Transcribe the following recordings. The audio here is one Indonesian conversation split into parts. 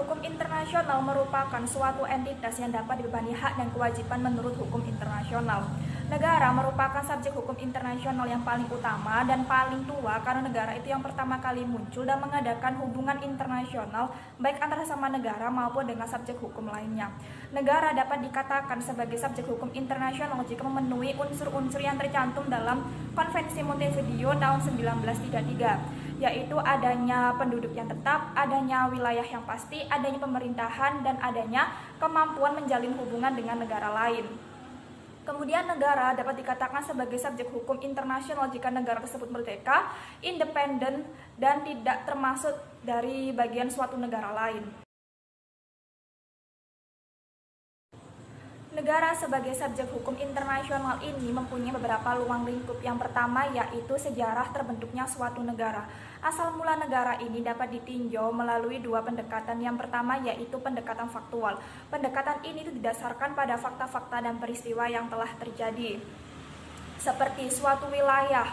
hukum internasional merupakan suatu entitas yang dapat dibebani hak dan kewajiban menurut hukum internasional. Negara merupakan subjek hukum internasional yang paling utama dan paling tua karena negara itu yang pertama kali muncul dan mengadakan hubungan internasional baik antara sesama negara maupun dengan subjek hukum lainnya. Negara dapat dikatakan sebagai subjek hukum internasional jika memenuhi unsur-unsur yang tercantum dalam Konvensi Montevideo tahun 1933, yaitu adanya penduduk yang tetap, adanya wilayah yang pasti, adanya pemerintahan, dan adanya kemampuan menjalin hubungan dengan negara lain. Kemudian negara dapat dikatakan sebagai subjek hukum internasional jika negara tersebut merdeka, independen, dan tidak termasuk dari bagian suatu negara lain. Negara sebagai subjek hukum internasional ini mempunyai beberapa ruang lingkup. Yang pertama yaitu sejarah terbentuknya suatu negara. Asal mula negara ini dapat ditinjau melalui dua pendekatan. Yang pertama yaitu pendekatan faktual. Pendekatan ini didasarkan pada fakta-fakta dan peristiwa yang telah terjadi. Seperti suatu wilayah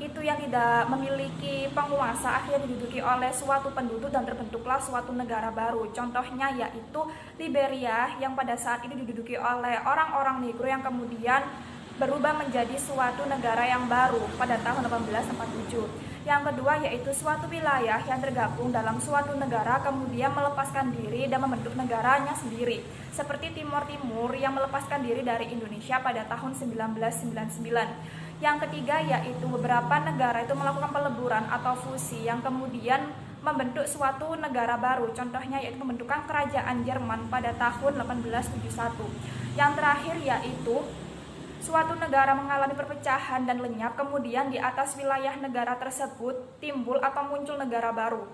itu yang tidak memiliki penguasa akhirnya diduduki oleh suatu penduduk dan terbentuklah suatu negara baru. Contohnya yaitu Liberia yang pada saat ini diduduki oleh orang-orang Negro yang kemudian berubah menjadi suatu negara yang baru pada tahun 1847. Yang kedua yaitu suatu wilayah yang tergabung dalam suatu negara kemudian melepaskan diri dan membentuk negaranya sendiri. Seperti Timor Timur yang melepaskan diri dari Indonesia pada tahun 1999. Yang ketiga yaitu beberapa negara itu melakukan peleburan atau fusi yang kemudian membentuk suatu negara baru. Contohnya yaitu pembentukan kerajaan Jerman pada tahun 1871. Yang terakhir yaitu suatu negara mengalami perpecahan dan lenyap, kemudian di atas wilayah negara tersebut timbul atau muncul negara baru.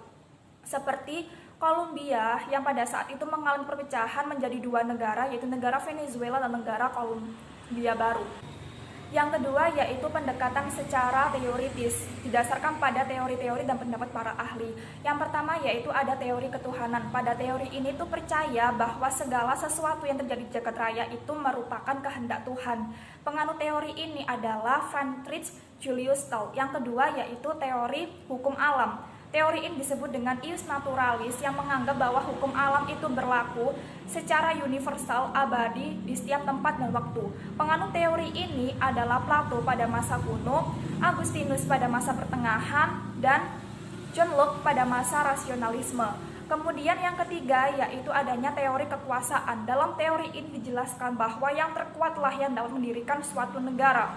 Seperti Kolombia yang pada saat itu mengalami perpecahan menjadi dua negara, yaitu negara Venezuela dan negara Kolombia baru. Yang kedua yaitu pendekatan secara teoritis, didasarkan pada teori-teori dan pendapat para ahli. Yang pertama yaitu ada teori ketuhanan. Pada teori ini tuh percaya bahwa segala sesuatu yang terjadi di jagat raya itu merupakan kehendak Tuhan. Penganut teori ini adalah Friedrich Julius Stahl. Yang kedua yaitu teori hukum alam. Teori ini disebut dengan ius naturalis yang menganggap bahwa hukum alam itu berlaku secara universal, abadi di setiap tempat dan waktu. Penganut teori ini adalah Plato pada masa kuno, Agustinus pada masa pertengahan, dan John Locke pada masa rasionalisme. Kemudian yang ketiga yaitu adanya teori kekuasaan. Dalam teori ini dijelaskan bahwa yang terkuatlah yang dapat mendirikan suatu negara.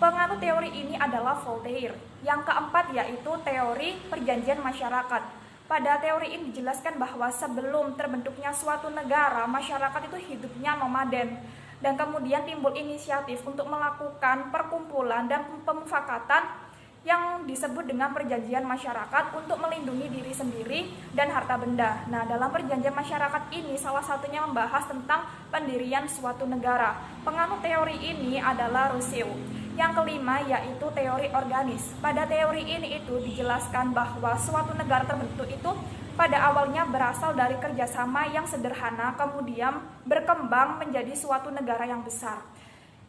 Penganut teori ini adalah Voltaire. Yang keempat yaitu teori perjanjian masyarakat. Pada teori ini dijelaskan bahwa sebelum terbentuknya suatu negara, masyarakat itu hidupnya nomaden. Dan kemudian timbul inisiatif untuk melakukan perkumpulan dan pemufakatan yang disebut dengan perjanjian masyarakat untuk melindungi diri sendiri dan harta benda. Nah, dalam perjanjian masyarakat ini salah satunya membahas tentang pendirian suatu negara. Penganut teori ini adalah Rousseau. Yang kelima yaitu teori organis. Pada teori ini itu dijelaskan bahwa suatu negara terbentuk itu pada awalnya berasal dari kerjasama yang sederhana, kemudian berkembang menjadi suatu negara yang besar.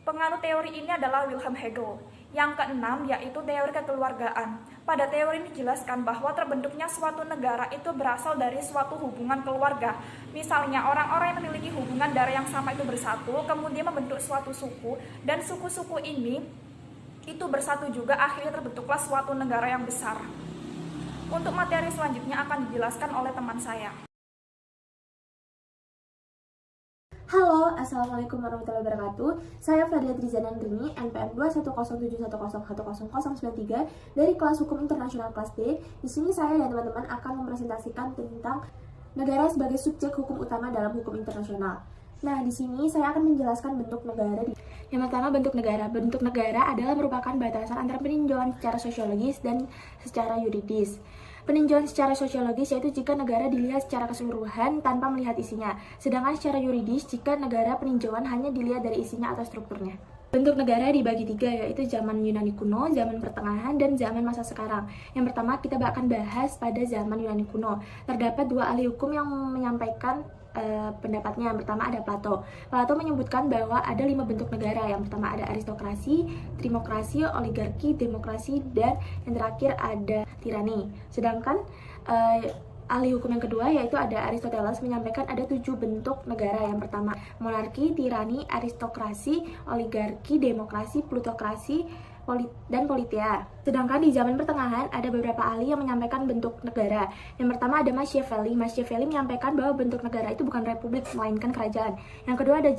Penganut teori ini adalah Wilhelm Hegel. Yang keenam yaitu teori kekeluargaan. Pada teori ini dijelaskan bahwa terbentuknya suatu negara itu berasal dari suatu hubungan keluarga. Misalnya orang-orang yang memiliki hubungan darah yang sama itu bersatu, kemudian membentuk suatu suku, dan suku-suku ini itu bersatu juga, akhirnya terbentuklah suatu negara yang besar. Untuk materi selanjutnya akan dijelaskan oleh teman saya. Halo, Assalamualaikum warahmatullahi wabarakatuh. Saya Fadila Trizanandrini, NPM 21071010093 dari kelas Hukum Internasional kelas D. Di sini saya dan teman-teman akan mempresentasikan tentang negara sebagai subjek hukum utama dalam hukum internasional. Nah, di sini saya akan menjelaskan bentuk negara. Yang pertama, bentuk negara. Bentuk negara adalah merupakan batasan antara peninjauan secara sosiologis dan secara yuridis. Peninjauan secara sosiologis yaitu jika negara dilihat secara keseluruhan tanpa melihat isinya. Sedangkan secara yuridis jika negara peninjauan hanya dilihat dari isinya atau strukturnya. Bentuk negara dibagi tiga, yaitu zaman Yunani kuno, zaman pertengahan, dan zaman masa sekarang. Yang pertama kita akan bahas pada zaman Yunani kuno. Terdapat dua ahli hukum yang menyampaikan pendapatnya. Yang pertama ada Plato. Plato menyebutkan bahwa ada 5 bentuk negara. Yang pertama ada aristokrasi, trimokrasi, oligarki, demokrasi, dan yang terakhir ada tirani. Sedangkan ahli hukum yang kedua yaitu ada Aristoteles menyampaikan ada 7 bentuk negara. Yang pertama, monarki, tirani, aristokrasi, oligarki, demokrasi, plutokrasi, dan politia. Sedangkan di zaman pertengahan ada beberapa ahli yang menyampaikan bentuk negara. Yang pertama ada Machiavelli. Machiavelli menyampaikan bahwa bentuk negara itu bukan republik melainkan kerajaan. Yang kedua ada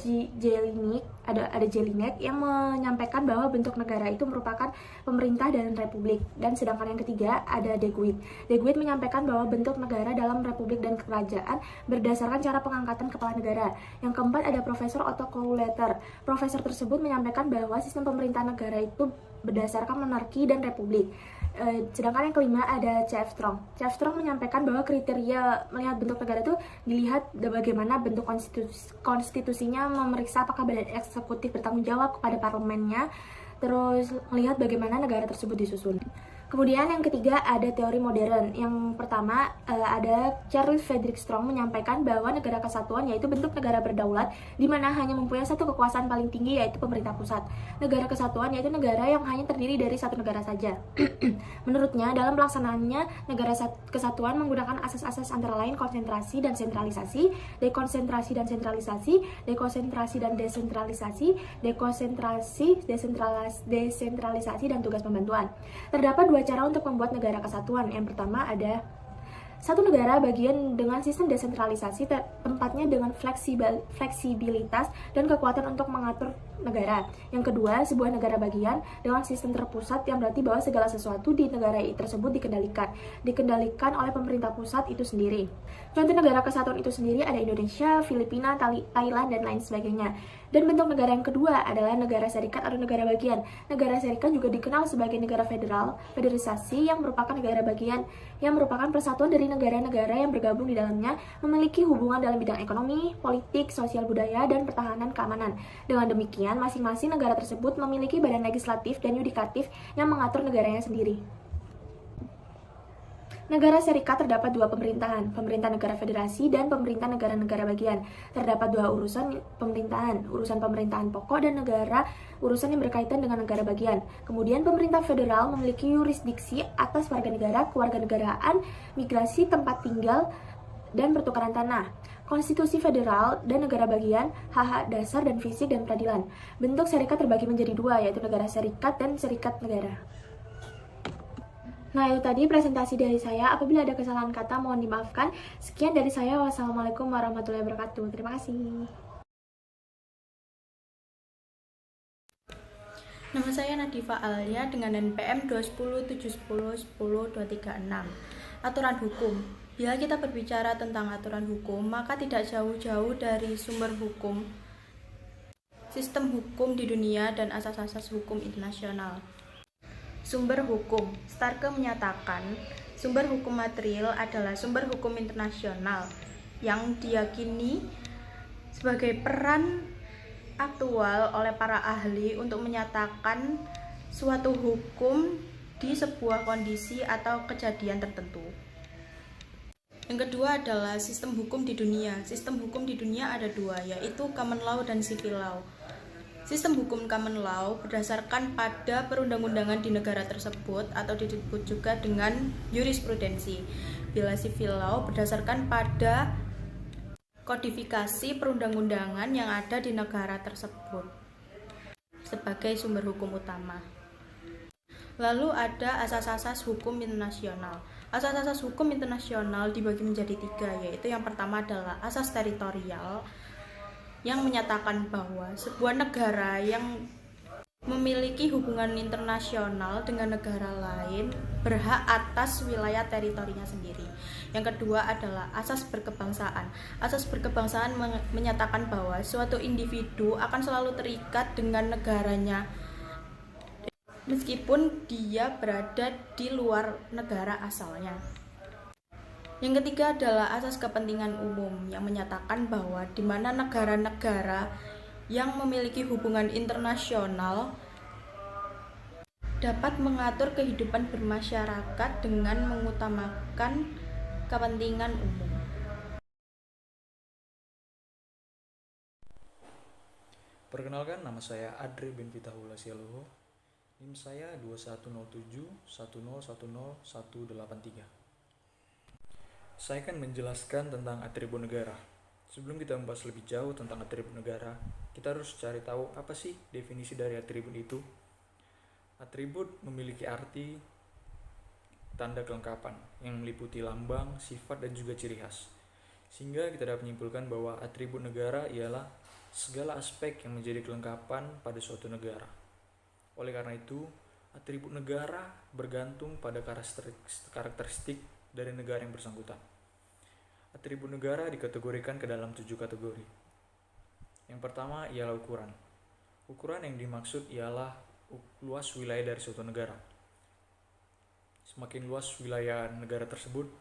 Jelinek yang menyampaikan bahwa bentuk negara itu merupakan pemerintah dan republik. Dan sedangkan yang ketiga ada De Guitt. De Guitt menyampaikan bahwa bentuk negara dalam republik dan kerajaan berdasarkan cara pengangkatan kepala negara. Yang keempat ada Profesor Otto Kauleter. Profesor tersebut menyampaikan bahwa sistem pemerintahan negara itu berdasarkan monarki dan republik. Sedangkan yang kelima ada C.F. Strong. C.F. Strong menyampaikan bahwa kriteria melihat bentuk negara itu dilihat bagaimana bentuk konstitusinya, memeriksa apakah badan eksekutif bertanggung jawab kepada parlemennya, terus melihat bagaimana negara tersebut disusun. Kemudian yang ketiga ada teori modern. Yang pertama ada Charles Frederick Strong menyampaikan bahwa negara kesatuan yaitu bentuk negara berdaulat di mana hanya mempunyai satu kekuasaan paling tinggi yaitu pemerintah pusat. Negara kesatuan yaitu negara yang hanya terdiri dari satu negara saja. Menurutnya dalam pelaksanaannya negara kesatuan menggunakan asas-asas antara lain konsentrasi dan sentralisasi, dekonsentrasi dan sentralisasi, dekonsentrasi dan desentralisasi, desentralisasi dan tugas pembantuan. Terdapat dua cara untuk membuat negara kesatuan. Yang pertama ada satu negara bagian dengan sistem desentralisasi, tempatnya dengan fleksibilitas dan kekuatan untuk mengatur negara. Yang kedua, sebuah negara bagian dengan sistem terpusat yang berarti bahwa segala sesuatu di negara tersebut dikendalikan oleh pemerintah pusat itu sendiri. Contoh negara kesatuan itu sendiri ada Indonesia, Filipina, Thailand, dan lain sebagainya. Dan bentuk negara yang kedua adalah negara serikat atau negara bagian. Negara serikat juga dikenal sebagai negara federalisasi yang merupakan negara bagian yang merupakan persatuan dari negara-negara yang bergabung di dalamnya, memiliki hubungan dalam bidang ekonomi, politik, sosial budaya, dan pertahanan keamanan. Dengan demikian, masing-masing negara tersebut memiliki badan legislatif dan yudikatif yang mengatur negaranya sendiri. Negara serikat terdapat dua pemerintahan, pemerintah negara federasi dan pemerintah negara-negara bagian. Terdapat dua urusan pemerintahan, urusan pemerintahan pokok dan urusan yang berkaitan dengan negara bagian. Kemudian pemerintah federal memiliki yurisdiksi atas warga negara, kewarganegaraan, migrasi, tempat tinggal, dan pertukaran tanah. Konstitusi federal dan negara bagian, hak-hak dasar dan fisik dan peradilan. Bentuk serikat terbagi menjadi dua, yaitu negara serikat dan serikat negara. Nah, itu tadi presentasi dari saya. Apabila ada kesalahan kata, mohon dimaafkan. Sekian dari saya. Wassalamualaikum warahmatullahi wabarakatuh. Terima kasih. Nama saya Nadifa Alia dengan NPM 21071010236. Aturan hukum. Bila kita berbicara tentang aturan hukum, maka tidak jauh-jauh dari sumber hukum, sistem hukum di dunia, dan asas-asas hukum internasional. Sumber hukum. Starke menyatakan, sumber hukum material adalah sumber hukum internasional yang diyakini sebagai peran aktual oleh para ahli untuk menyatakan suatu hukum di sebuah kondisi atau kejadian tertentu. Yang kedua adalah sistem hukum di dunia. Sistem hukum di dunia ada dua, yaitu common law dan civil law. Sistem hukum common law berdasarkan pada perundang-undangan di negara tersebut atau disebut juga dengan jurisprudensi. Bila civil law berdasarkan pada kodifikasi perundang-undangan yang ada di negara tersebut sebagai sumber hukum utama. Lalu ada asas-asas hukum internasional. Asas-asas hukum internasional dibagi menjadi tiga, yaitu yang pertama adalah asas teritorial, yang menyatakan bahwa sebuah negara yang memiliki hubungan internasional dengan negara lain berhak atas wilayah teritorinya sendiri. Yang kedua adalah asas berkebangsaan. Asas berkebangsaan menyatakan bahwa suatu individu akan selalu terikat dengan negaranya meskipun dia berada di luar negara asalnya. Yang ketiga adalah asas kepentingan umum yang menyatakan bahwa di mana negara-negara yang memiliki hubungan internasional dapat mengatur kehidupan bermasyarakat dengan mengutamakan kepentingan umum. Perkenalkan, nama saya Adri bin Fitahullah Sialuho. NIM saya 210710100183. Saya akan menjelaskan tentang atribut negara. Sebelum kita membahas lebih jauh tentang atribut negara, kita harus cari tahu apa sih definisi dari atribut itu. Atribut memiliki arti tanda kelengkapan yang meliputi lambang, sifat, dan juga ciri khas. Sehingga kita dapat menyimpulkan bahwa atribut negara ialah segala aspek yang menjadi kelengkapan pada suatu negara. Oleh karena itu, atribut negara bergantung pada karakteristik dari negara yang bersangkutan. Atribut negara dikategorikan ke dalam 7 kategori. Yang pertama ialah ukuran. Ukuran yang dimaksud ialah luas wilayah dari suatu negara. Semakin luas wilayah negara tersebut,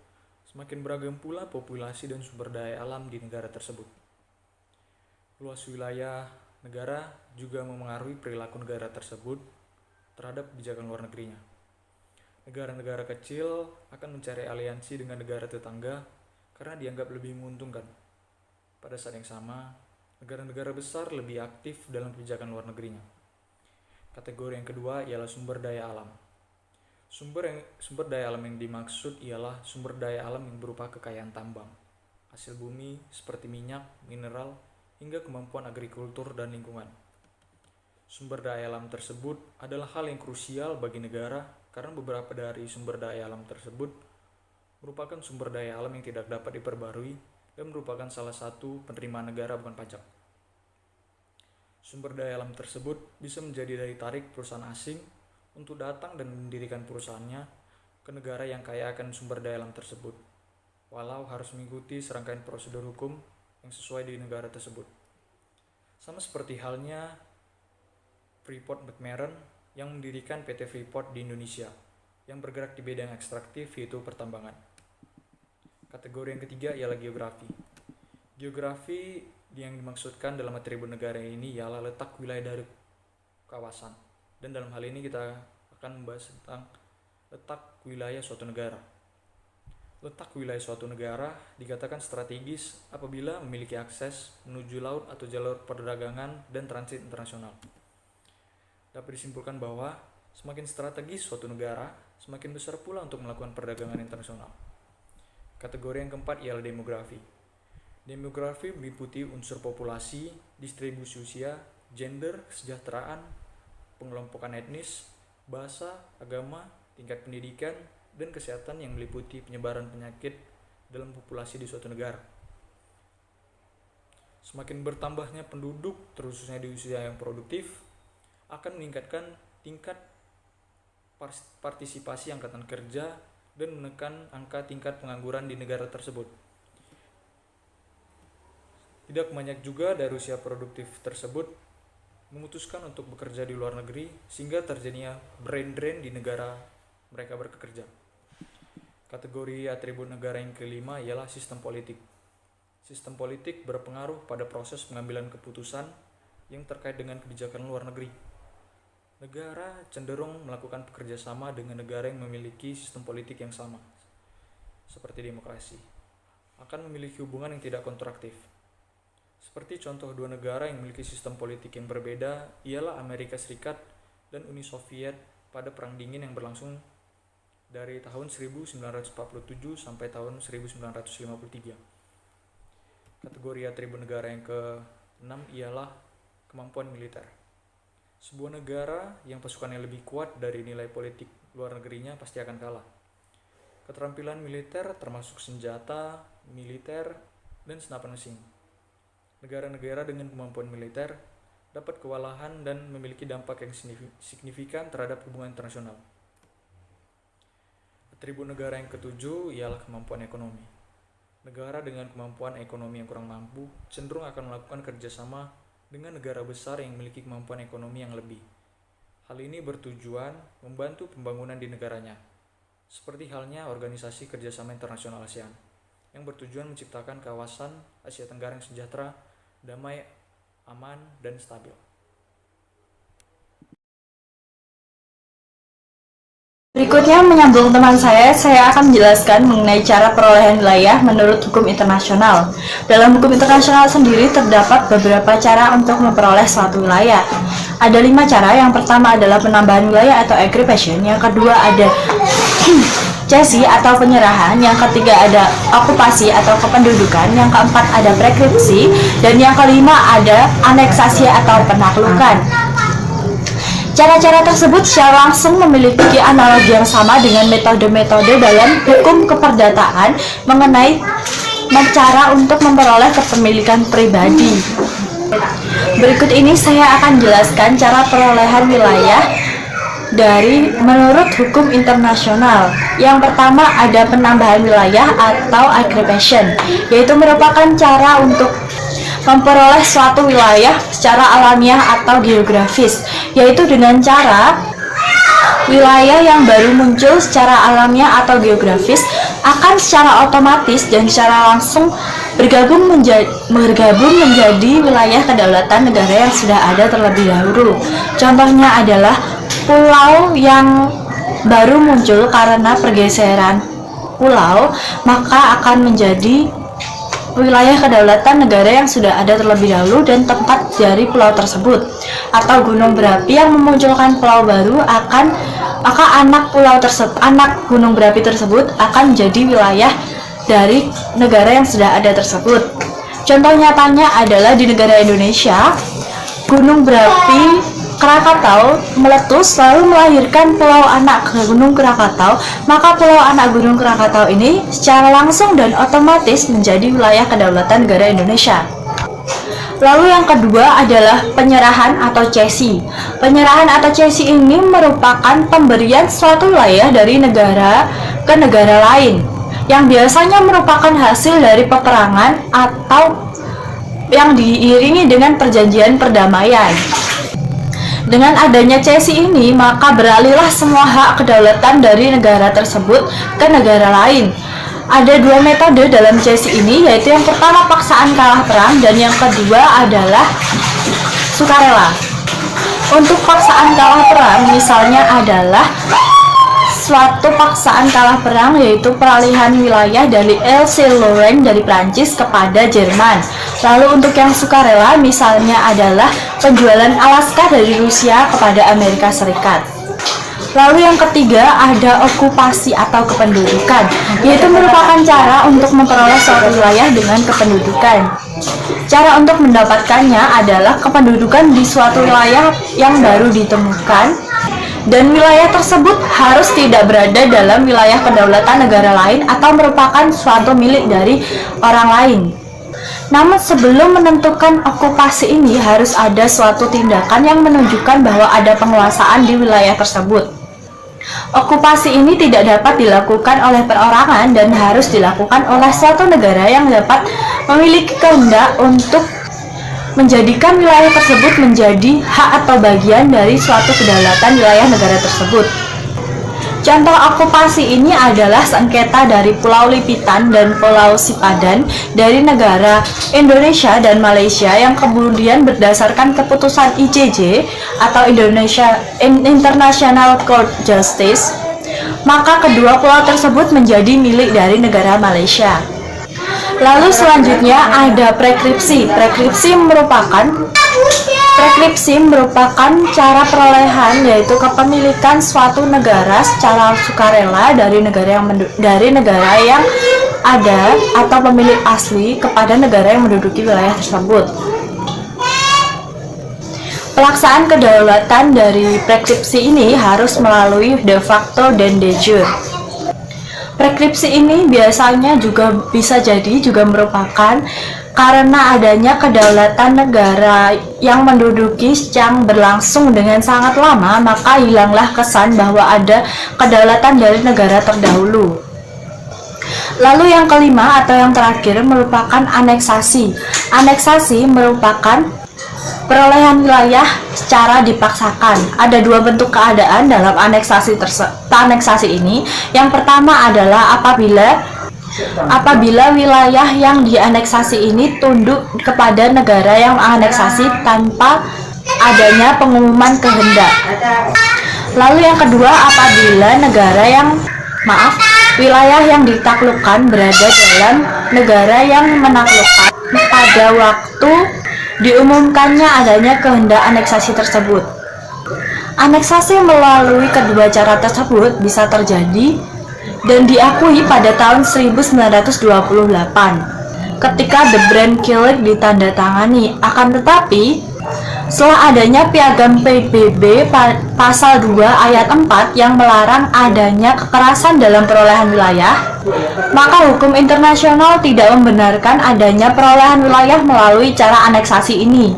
semakin beragam pula populasi dan sumber daya alam di negara tersebut. Luas wilayah negara juga memengaruhi perilaku negara tersebut terhadap kebijakan luar negerinya. Negara-negara kecil akan mencari aliansi dengan negara tetangga karena dianggap lebih menguntungkan. Pada saat yang sama, negara-negara besar lebih aktif dalam kebijakan luar negerinya. Kategori yang kedua ialah sumber daya alam. Sumber daya alam yang dimaksud ialah sumber daya alam yang berupa kekayaan tambang, hasil bumi seperti minyak, mineral, hingga kemampuan agrikultur dan lingkungan. Sumber daya alam tersebut adalah hal yang krusial bagi negara karena beberapa dari sumber daya alam tersebut merupakan sumber daya alam yang tidak dapat diperbarui dan merupakan salah satu penerimaan negara bukan pajak. Sumber daya alam tersebut bisa menjadi daya tarik perusahaan asing untuk datang dan mendirikan perusahaannya ke negara yang kaya akan sumber daya alam tersebut, walau harus mengikuti serangkaian prosedur hukum yang sesuai di negara tersebut. Sama seperti halnya Freeport-McMoRan yang mendirikan PT Freeport di Indonesia yang bergerak di bidang ekstraktif yaitu pertambangan. Kategori yang ketiga ialah geografi. Geografi yang dimaksudkan dalam atribut negara ini ialah letak wilayah dari kawasan. Dan dalam hal ini kita akan membahas tentang letak wilayah suatu negara. Letak wilayah suatu negara dikatakan strategis apabila memiliki akses menuju laut atau jalur perdagangan dan transit internasional. Dapat disimpulkan bahwa semakin strategis suatu negara, semakin besar pula untuk melakukan perdagangan internasional. Kategori yang keempat ialah demografi. Demografi meliputi unsur populasi, distribusi usia, gender, kesejahteraan, pengelompokan etnis, bahasa, agama, tingkat pendidikan, dan kesehatan yang meliputi penyebaran penyakit dalam populasi di suatu negara. Semakin bertambahnya penduduk, terkhususnya di usia yang produktif, akan meningkatkan tingkat partisipasi angkatan kerja dan menekan angka tingkat pengangguran di negara tersebut. Tidak banyak juga dari usia produktif tersebut memutuskan untuk bekerja di luar negeri sehingga terjadinya brain drain di negara mereka bekerja. Kategori atribut negara yang kelima ialah sistem politik. Sistem politik berpengaruh pada proses pengambilan keputusan yang terkait dengan kebijakan luar negeri. Negara cenderung melakukan bekerjasama dengan negara yang memiliki sistem politik yang sama, seperti demokrasi, akan memiliki hubungan yang tidak kontraktif. Seperti contoh dua negara yang memiliki sistem politik yang berbeda ialah Amerika Serikat dan Uni Soviet pada Perang Dingin yang berlangsung dari tahun 1947 sampai tahun 1953. Kategori atribut negara yang ke-6 ialah kemampuan militer. Sebuah negara yang pasukannya lebih kuat dari nilai politik luar negerinya pasti akan kalah. Keterampilan militer termasuk senjata, militer, dan senapan mesin. Negara-negara dengan kemampuan militer dapat kewalahan dan memiliki dampak yang signifikan terhadap hubungan internasional. Atribut negara yang ke-7 ialah kemampuan ekonomi. Negara dengan kemampuan ekonomi yang kurang mampu cenderung akan melakukan kerjasama dengan negara besar yang memiliki kemampuan ekonomi yang lebih. Hal ini bertujuan membantu pembangunan di negaranya, seperti halnya Organisasi Kerjasama Internasional ASEAN, yang bertujuan menciptakan kawasan Asia Tenggara yang sejahtera, damai, aman, dan stabil. Berikutnya menyambung teman saya akan menjelaskan mengenai cara perolehan wilayah menurut hukum internasional. Dalam hukum internasional sendiri terdapat beberapa cara untuk memperoleh suatu wilayah. Ada 5 cara. Yang pertama adalah penambahan wilayah atau aggregation. Yang kedua ada cesi atau penyerahan, yang ketiga ada okupasi atau kependudukan, yang keempat ada preskripsi, dan yang kelima ada aneksasi atau penaklukan. Cara-cara tersebut secara langsung memiliki analogi yang sama dengan metode-metode dalam hukum keperdataan mengenai cara untuk memperoleh kepemilikan pribadi. Berikut ini saya akan jelaskan cara perolehan wilayah menurut hukum internasional. Yang pertama ada penambahan wilayah atau aggregation, yaitu merupakan cara untuk memperoleh suatu wilayah secara alamiah atau geografis, yaitu dengan cara wilayah yang baru muncul secara alamiah atau geografis akan secara otomatis dan secara langsung bergabung menjadi wilayah kedaulatan negara yang sudah ada terlebih dahulu. Contohnya adalah pulau yang baru muncul karena pergeseran pulau, maka akan menjadi wilayah kedaulatan negara yang sudah ada terlebih dahulu dan tempat dari pulau tersebut. Atau gunung berapi yang memunculkan pulau baru maka anak gunung berapi tersebut akan menjadi wilayah dari negara yang sudah ada tersebut. Contoh nyatanya adalah di negara Indonesia, gunung berapi Krakatau meletus lalu melahirkan pulau anak Gunung Krakatau, maka pulau anak Gunung Krakatau ini secara langsung dan otomatis menjadi wilayah kedaulatan negara Indonesia. Lalu yang kedua adalah penyerahan atau cesi. Penyerahan atau cesi ini merupakan pemberian suatu wilayah dari negara ke negara lain, yang biasanya merupakan hasil dari peperangan atau yang diiringi dengan perjanjian perdamaian. Dengan adanya cesi ini, maka beralihlah semua hak kedaulatan dari negara tersebut ke negara lain. Ada dua metode dalam cesi ini, yaitu yang pertama paksaan kalah perang dan yang kedua adalah sukarela. Untuk paksaan kalah perang misalnya adalah suatu paksaan kalah perang, yaitu peralihan wilayah dari Alsace-Lorraine dari Prancis kepada Jerman. Lalu untuk yang sukarela misalnya adalah penjualan Alaska dari Rusia kepada Amerika Serikat. Lalu yang ketiga ada okupasi atau kependudukan, yaitu merupakan cara untuk memperoleh suatu wilayah dengan kependudukan. Cara untuk mendapatkannya adalah kependudukan di suatu wilayah yang baru ditemukan, dan wilayah tersebut harus tidak berada dalam wilayah kedaulatan negara lain atau merupakan suatu milik dari orang lain. Namun sebelum menentukan okupasi ini harus ada suatu tindakan yang menunjukkan bahwa ada penguasaan di wilayah tersebut. Okupasi ini tidak dapat dilakukan oleh perorangan dan harus dilakukan oleh suatu negara yang dapat memiliki kehendak untuk menjadikan wilayah tersebut menjadi hak atau bagian dari suatu kedaulatan wilayah negara tersebut. Contoh okupasi ini adalah sengketa dari Pulau Lipitan dan Pulau Sipadan dari negara Indonesia dan Malaysia yang kemudian berdasarkan keputusan ICJ atau International Court Justice, maka kedua pulau tersebut menjadi milik dari negara Malaysia. Lalu selanjutnya ada preskripsi. Preskripsi merupakan cara perolehan, yaitu kepemilikan suatu negara secara sukarela dari negara yang ada atau pemilik asli kepada negara yang menduduki wilayah tersebut. Pelaksanaan kedaulatan dari preskripsi ini harus melalui de facto dan de jure. Preskripsi ini biasanya juga bisa jadi juga merupakan karena adanya kedaulatan negara yang menduduki yang berlangsung dengan sangat lama, maka hilanglah kesan bahwa ada kedaulatan dari negara terdahulu. Lalu yang kelima atau yang terakhir merupakan aneksasi. Aneksasi merupakan perolehan wilayah secara dipaksakan. Ada dua bentuk keadaan dalam aneksasi ini. Yang pertama adalah apabila wilayah yang dianeksasi ini tunduk kepada negara yang aneksasi tanpa adanya pengumuman kehendak. Lalu yang kedua apabila wilayah yang ditaklukkan berada dalam negara yang menaklukkan pada waktu diumumkannya adanya kehendak aneksasi tersebut. Aneksasi melalui kedua cara tersebut bisa terjadi dan diakui pada tahun 1928 ketika The Brand Guild ditandatangani. Akan tetapi, setelah adanya Piagam PBB pasal 2 ayat 4 yang melarang adanya kekerasan dalam perolehan wilayah, maka hukum internasional tidak membenarkan adanya perolehan wilayah melalui cara aneksasi ini.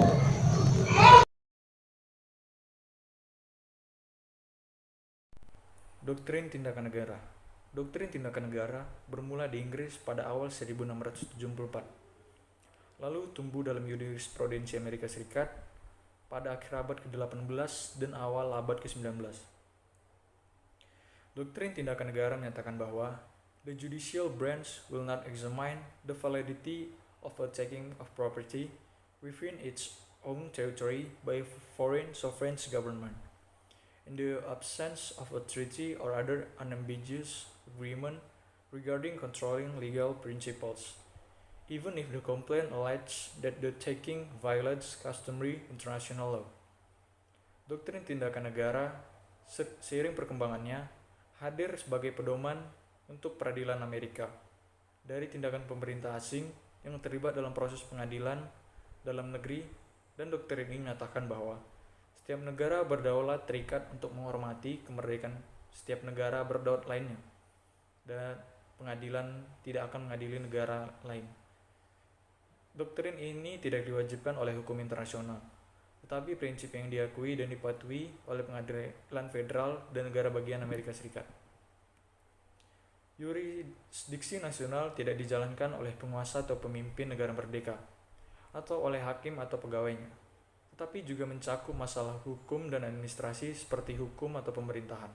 Doktrin tindakan negara. Doktrin tindakan negara bermula di Inggris pada awal 1674, lalu tumbuh dalam jurisprudensi Amerika Serikat pada akhir abad ke-18 dan awal abad ke-19. Doktrin tindakan negara menyatakan bahwa the judicial branch will not examine the validity of a taking of property within its own territory by a foreign sovereign government, in the absence of a treaty or other unambiguous agreement regarding controlling legal principles, even if the complaint alleges that the taking violates customary international law. Doktrin tindakan negara seiring perkembangannya hadir sebagai pedoman untuk peradilan Amerika dari tindakan pemerintah asing yang terlibat dalam proses pengadilan dalam negeri, dan doktrin ini menyatakan bahwa setiap negara berdaulat terikat untuk menghormati kemerdekaan setiap negara berdaulat lainnya, dan pengadilan tidak akan mengadili negara lain. Doktrin ini tidak diwajibkan oleh hukum internasional, tetapi prinsip yang diakui dan dipatuhi oleh pengadilan federal dan negara bagian Amerika Serikat. Yurisdiksi nasional tidak dijalankan oleh penguasa atau pemimpin negara merdeka, atau oleh hakim atau pegawainya, tetapi juga mencakup masalah hukum dan administrasi seperti hukum atau pemerintahan.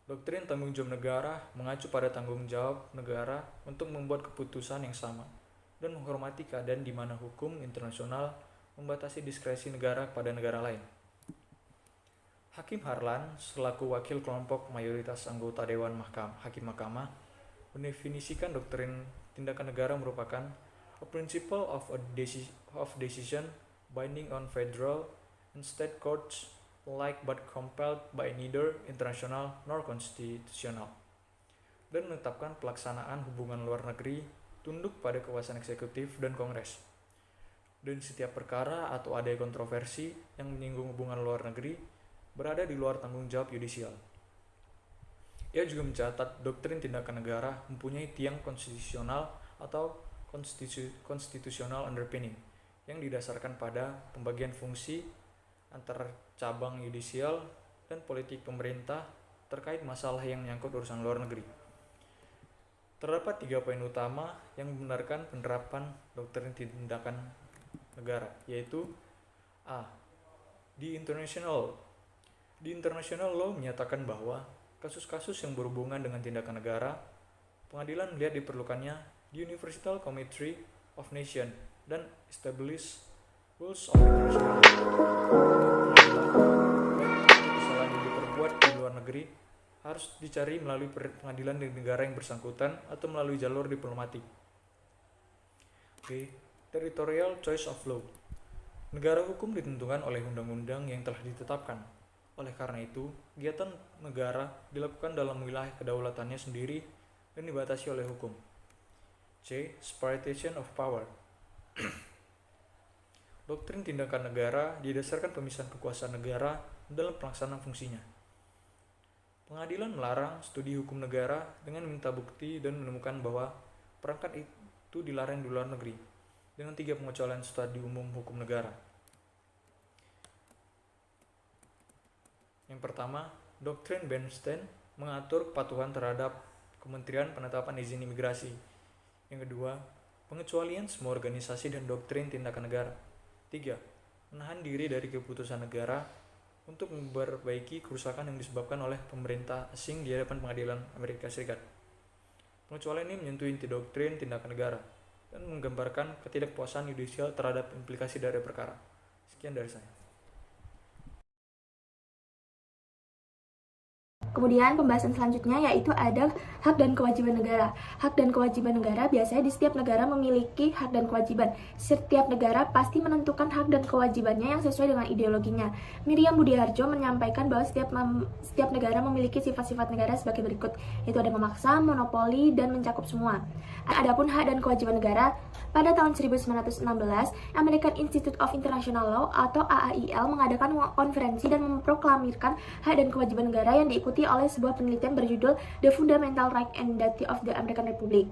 Doktrin tanggung jawab negara mengacu pada tanggung jawab negara untuk membuat keputusan yang sama dan menghormati keadaan di mana hukum internasional membatasi diskresi negara pada negara lain. Hakim Harlan, selaku wakil kelompok mayoritas anggota Dewan Hakim Mahkamah, mendefinisikan doktrin tindakan negara merupakan a principle of decision binding on federal and state courts alike but compelled by neither international nor constitutional, dan menetapkan pelaksanaan hubungan luar negeri tunduk pada kekuasaan eksekutif dan kongres. Dan setiap perkara atau ada kontroversi yang menyinggung hubungan luar negeri berada di luar tanggung jawab yudisial. Ia juga mencatat doktrin tindakan negara mempunyai tiang konstitusional atau constitutional underpinning yang didasarkan pada pembagian fungsi antara cabang yudisial dan politik pemerintah terkait masalah yang menyangkut urusan luar negeri. Terdapat 3 poin utama yang membenarkan penerapan doktrin tindakan negara, yaitu A. Di international law menyatakan bahwa kasus-kasus yang berhubungan dengan tindakan negara, pengadilan melihat diperlukannya the Universal Committee of Nations dan establish rules of international law. Kesalahan yang diperbuat di luar negeri harus dicari melalui pengadilan di negara yang bersangkutan atau melalui jalur diplomatik. B. Territorial choice of law. Negara hukum ditentukan oleh undang-undang yang telah ditetapkan. Oleh karena itu, kegiatan negara dilakukan dalam wilayah kedaulatannya sendiri dan dibatasi oleh hukum. C. Separation of power. Doktrin tindakan negara didasarkan pemisahan kekuasaan negara dalam pelaksanaan fungsinya. Pengadilan melarang studi hukum negara dengan meminta bukti dan menemukan bahwa perangkat itu dilarang di luar negeri, dengan 3 pengecualian studi umum hukum negara. Yang pertama, doktrin Bernstein mengatur kepatuhan terhadap Kementerian Penetapan Izin Imigrasi. Yang kedua, pengecualian semua organisasi dan doktrin tindakan negara. 3. Menahan diri dari keputusan negara untuk memperbaiki kerusakan yang disebabkan oleh pemerintah asing di hadapan pengadilan Amerika Serikat. Pengecualian ini menyentuh inti doktrin tindakan negara dan menggambarkan ketidakpuasan yudisial terhadap implikasi dari perkara. Sekian dari saya. Kemudian pembahasan selanjutnya yaitu ada hak dan kewajiban negara. Hak dan kewajiban negara biasanya di setiap negara memiliki hak dan kewajiban. Setiap negara pasti menentukan hak dan kewajibannya yang sesuai dengan ideologinya. Miriam Budiharjo menyampaikan bahwa setiap negara memiliki sifat-sifat negara sebagai berikut, yaitu ada memaksa, monopoli, dan mencakup semua. Adapun hak dan kewajiban negara, pada tahun 1916, American Institute of International Law atau AAIL mengadakan konferensi dan memproklamirkan hak dan kewajiban negara yang diikuti oleh sebuah penelitian berjudul The Fundamental Rights and Duties of the American Republic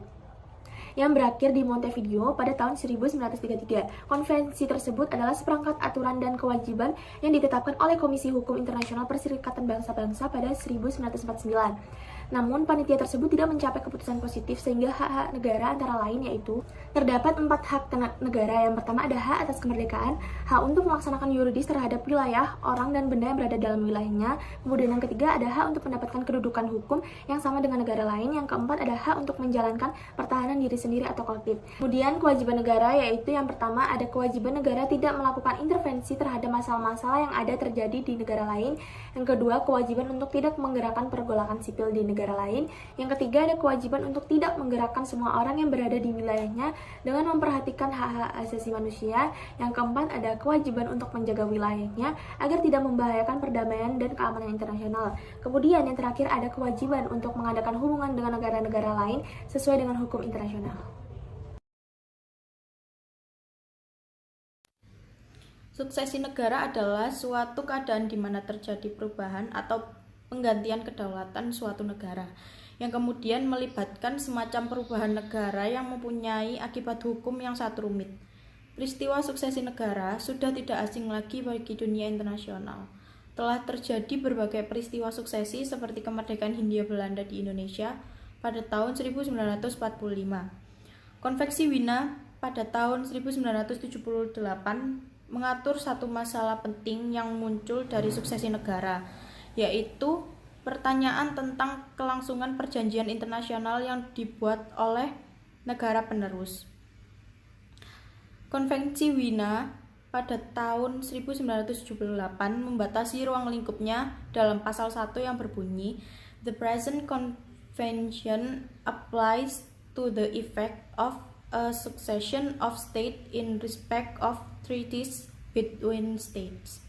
yang berakhir di Montevideo pada tahun 1933. Konvensi tersebut adalah seperangkat aturan dan kewajiban yang ditetapkan oleh Komisi Hukum Internasional Perserikatan Bangsa-Bangsa pada 1949. Namun, panitia tersebut tidak mencapai keputusan positif sehingga hak-hak negara antara lain yaitu terdapat 4 hak negara. Yang pertama ada hak atas kemerdekaan, hak untuk melaksanakan yuridis terhadap wilayah, orang, dan benda yang berada dalam wilayahnya. Kemudian yang ketiga ada hak untuk mendapatkan kedudukan hukum yang sama dengan negara lain. Yang keempat ada hak untuk menjalankan pertahanan diri sendiri atau kolektif. Kemudian kewajiban negara yaitu yang pertama ada kewajiban negara tidak melakukan intervensi terhadap masalah-masalah yang ada terjadi di negara lain. Yang kedua, kewajiban untuk tidak menggerakkan pergolakan sipil di negara lain. Yang ketiga, ada kewajiban untuk tidak menggerakkan semua orang yang berada di wilayahnya dengan memperhatikan hak-hak asasi manusia. Yang keempat, ada kewajiban untuk menjaga wilayahnya agar tidak membahayakan perdamaian dan keamanan internasional. Kemudian yang terakhir, ada kewajiban untuk mengadakan hubungan dengan negara-negara lain sesuai dengan hukum internasional. Suksesi negara adalah suatu keadaan di mana terjadi perubahan atau penggantian kedaulatan suatu negara, yang kemudian melibatkan semacam perubahan negara yang mempunyai akibat hukum yang sangat rumit. Peristiwa suksesi negara sudah tidak asing lagi bagi dunia internasional. Telah terjadi berbagai peristiwa suksesi seperti kemerdekaan Hindia Belanda di Indonesia pada tahun 1945, Konvensi Wina pada tahun 1978 mengatur satu masalah penting yang muncul dari suksesi negara, yaitu pertanyaan tentang kelangsungan perjanjian internasional yang dibuat oleh negara penerus. Konvensi Wina pada tahun 1978 membatasi ruang lingkupnya dalam pasal 1 yang berbunyi, "The present convention applies to the effect of a succession of states in respect of treaties between states."